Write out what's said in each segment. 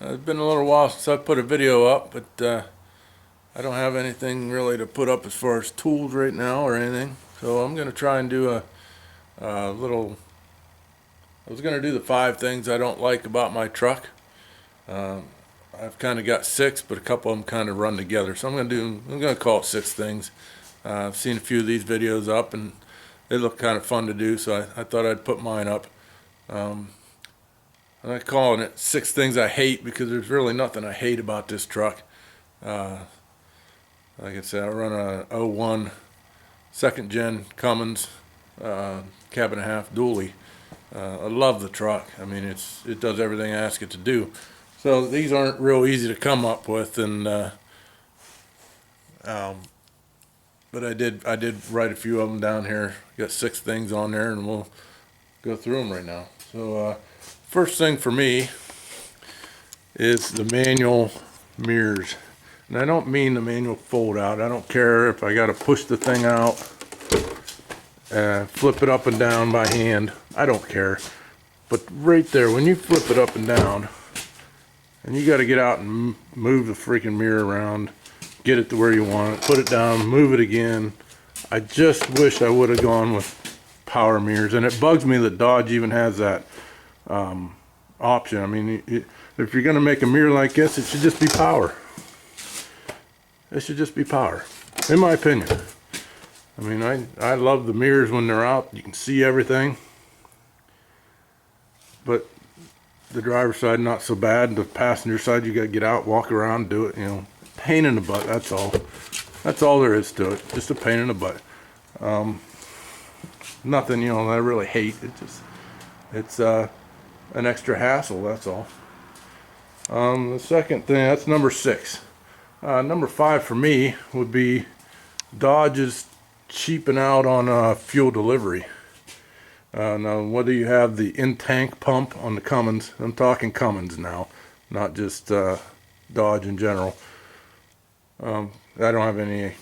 It's been a little while since I put a video up, but I don't have anything really to put up as far as tools right now or anything. So I'm going to try and do a little. I was going to do the 5 things I don't like about my truck. Um, I've kind of got 6, but a couple of them kind of run together. So I'm going to call it 6 things. I've seen a few of these videos up, and they look kind of fun to do. So I thought I'd put mine up. Um, I'm not calling it 6 things I hate because there's really nothing I hate about this truck. Uh, like I said, I run a '01 second gen Cummins cab and a half dually. I love the truck. I mean, it does everything I ask it to do. So these aren't real easy to come up with, and um, but I did write a few of them down here. Got 6 things on there, and we'll go through them right now. So first thing for me is the manual mirrors. And I don't mean the manual fold out. I don't care if I got to push the thing out, flip it up and down by hand. I don't care. But right there, when you flip it up and down, and you got to get out and move the freaking mirror around, get it to where you want it, put it down, move it again. I just wish I would have gone with power mirrors. And it bugs me that Dodge even has that option. I mean, if you're going to make a mirror like this, it should just be power. It should just be power, in my opinion. I mean, I love the mirrors when they're out. You can see everything. But the driver's side, not so bad. The passenger side, you got to get out, walk around, do it. You know, pain in the butt, that's all. That's all there is to it. Just a pain in the butt. Nothing, you know, that I really hate. It's an extra hassle, that's all. The second thing, that's number 6. Number 5 for me would be Dodge is cheaping out on fuel delivery. Now, whether you have the in-tank pump on the Cummins, I'm talking Cummins now, not just Dodge in general. I don't have any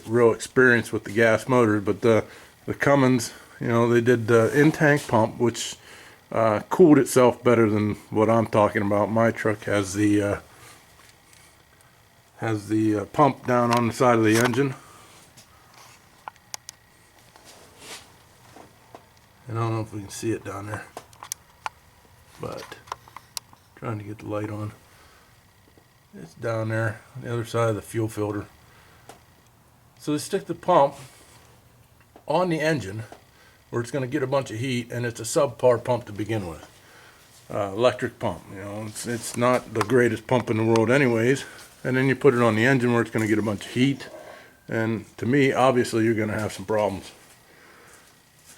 real experience with the gas motors, but the Cummins, you know, they did the in-tank pump, which cooled itself better than what I'm talking about. My truck has the pump down on the side of the engine. And I don't know if we can see it down there, but trying to get the light on. It's down there on the other side of the fuel filter. So they stick the pump on the engine where it's going to get a bunch of heat, and it's a subpar pump to begin with. Electric pump, you know, it's not the greatest pump in the world anyways. And then you put it on the engine where it's going to get a bunch of heat, and to me, obviously, you're going to have some problems.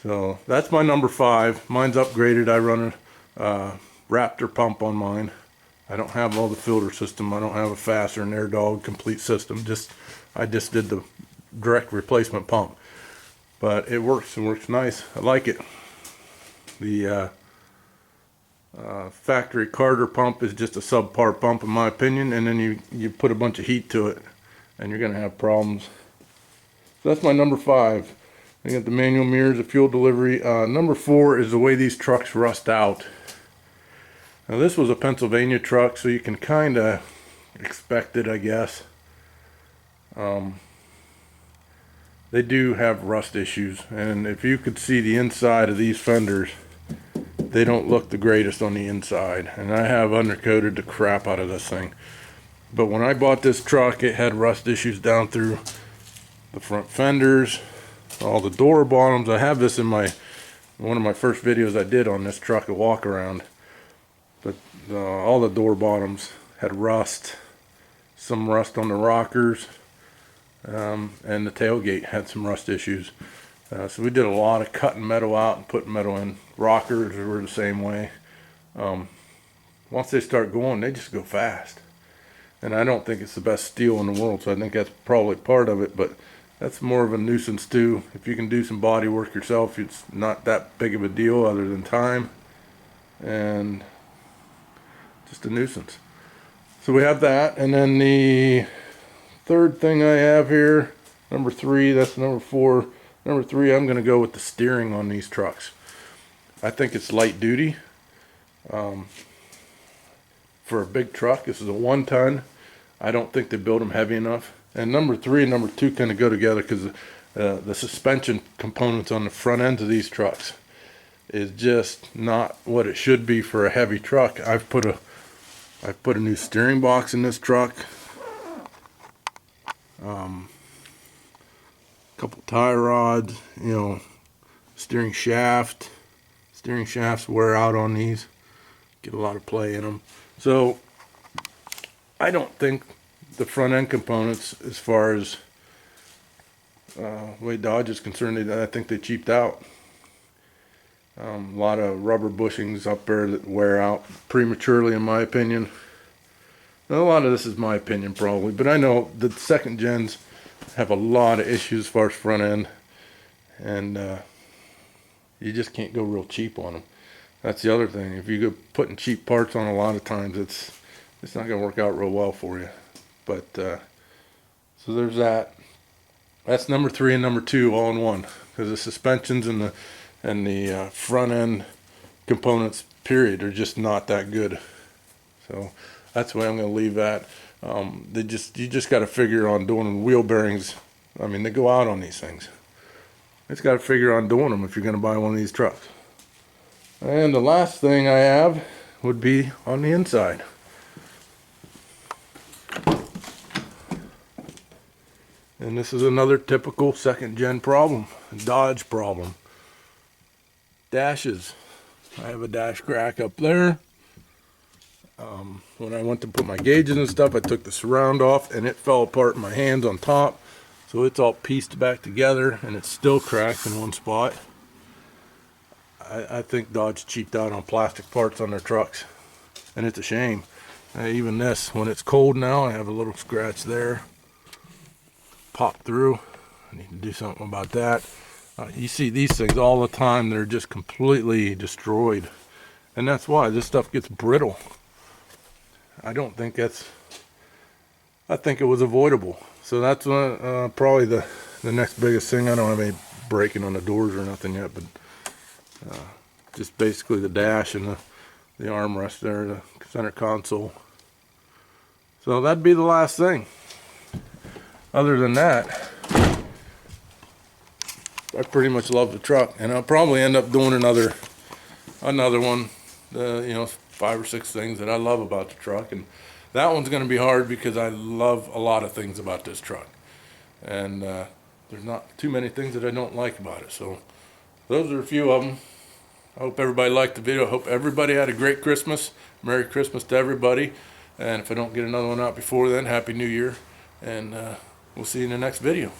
So that's my number 5. Mine's upgraded. I run a Raptor pump on mine. I don't have all the filter system. I don't have a Faster and Air Dog complete system. I just did the direct replacement pump, but it works. It works nice. I like it. The factory Carter pump is just a subpar pump in my opinion, and then you put a bunch of heat to it and you're gonna have problems. So that's my number 5. I got the manual mirrors, the fuel delivery. Number 4 is the way these trucks rust out. Now this was a Pennsylvania truck, so you can kind of expect it, I guess. They do have rust issues, and if you could see the inside of these fenders, they don't look the greatest on the inside, and I have undercoated the crap out of this thing. But when I bought this truck, it had rust issues down through the front fenders, all the door bottoms. I have this in one of my first videos I did on this truck, a walk around. But all the door bottoms had rust, some rust on the rockers, and the tailgate had some rust issues. So we did a lot of cutting metal out and putting metal in. Rockers were the same way. Once they start going, they just go fast. And I don't think it's the best steel in the world, so I think that's probably part of it, but that's more of a nuisance too. If you can do some body work yourself, it's not that big of a deal other than time, and just a nuisance. So we have that, and then the third thing I have here, number 3, that's number 4. Number 3, I'm going to go with the steering on these trucks. I think it's light duty. for a big truck. This is a 1-ton. I don't think they build them heavy enough. And number 3 and number 2 kind of go together, because the suspension components on the front ends of these trucks is just not what it should be for a heavy truck. I've put a new steering box in this truck. Couple tie rods, you know, steering shafts wear out on these, get a lot of play in them. So I don't think the front end components, as far as the way Dodge is concerned, I think they cheaped out. A lot of rubber bushings up there that wear out prematurely, in my opinion. Now, a lot of this is my opinion probably, but I know the second gens have a lot of issues as far as front end, and you just can't go real cheap on them. That's the other thing. If you go putting cheap parts on, a lot of times it's not going to work out real well for you. But so there's that. That's number 3 and number 2 all in one, because the suspensions and the front end components period are just not that good. So that's the way I'm going to leave that. You just got to figure on doing wheel bearings. I mean, they go out on these things. It's got to figure on doing them if you're going to buy one of these trucks. And the last thing I have would be on the inside. And this is another typical second gen problem, Dodge problem. Dashes. I have a dash crack up there. When I went to put my gauges and stuff, I took the surround off and it fell apart in my hands on top. So it's all pieced back together and it's still cracked in one spot. I think Dodge cheaped out on plastic parts on their trucks, and it's a shame. Even this, when it's cold now, I have a little scratch there. Pop through. I need to do something about that. You see these things all the time. They're just completely destroyed. And that's why this stuff gets brittle. I think it was avoidable. So that's probably the next biggest thing. I don't have any breaking on the doors or nothing yet, but just basically the dash and the armrest there, the center console. So that'd be the last thing. Other than that, I pretty much love the truck, and I'll probably end up doing another one. 5 or 6 things that I love about the truck, and that one's going to be hard because I love a lot of things about this truck, and there's not too many things that I don't like about it. So those are a few of them. I hope everybody liked the video. I hope everybody had a great Christmas. Merry Christmas to everybody, and if I don't get another one out before then, Happy New Year, and we'll see you in the next video.